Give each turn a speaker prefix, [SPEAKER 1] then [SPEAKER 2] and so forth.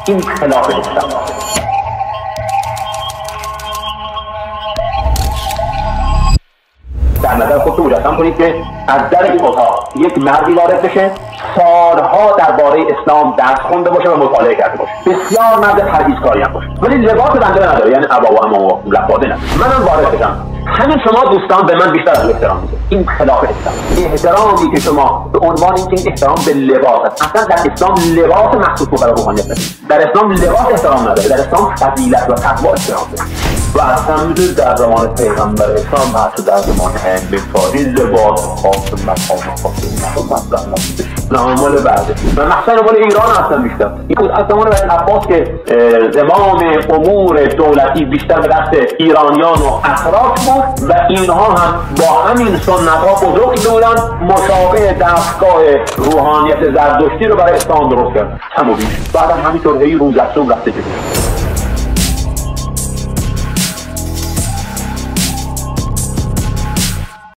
[SPEAKER 1] این خلاف اسلام. در نظر خودتون مجسم کنید که از در این اتاق یک مردی وارد بشه، سالها درباره اسلام درس خونده باشه و مطالعه کرده باشه، بسیار مرد پرهیزکاری هم باشه، ولی لباس بنده نداره، یعنی عبا و عمامه و لباده نداره. منم وارد بشم، همین شما دوستان به من بیشتر از احترام میده. این خلاف اسلام. احترامی که شما به عنوان اینکه این احترام به لباس است، اصلا در اسلام لباس مخصوص برای روحانیت نیست. در اسلام لباس احترام نداره، در اسلام فضیلت و تقوا احترام داره.
[SPEAKER 2] و اصلا میدونید در زمان پیغمبر اسلام حتی در زمان هند بفاری لباس خاص مقام خاص مطرح نبوده،
[SPEAKER 1] نامال بعده و مخصوصا مال ایران اصلا بیشتر. این بود از زمان بنی عباس که زمام امور دولتی بیشتر به دست ایرانیان و اتراک بود و اینها هم با همین سنت ها بزرگ بودن، مشابه دستگاه روحانیت زردشتی رو برای اسلام درست کردن. همون بیش بعد همینطور هی روز افزون رفته جلو.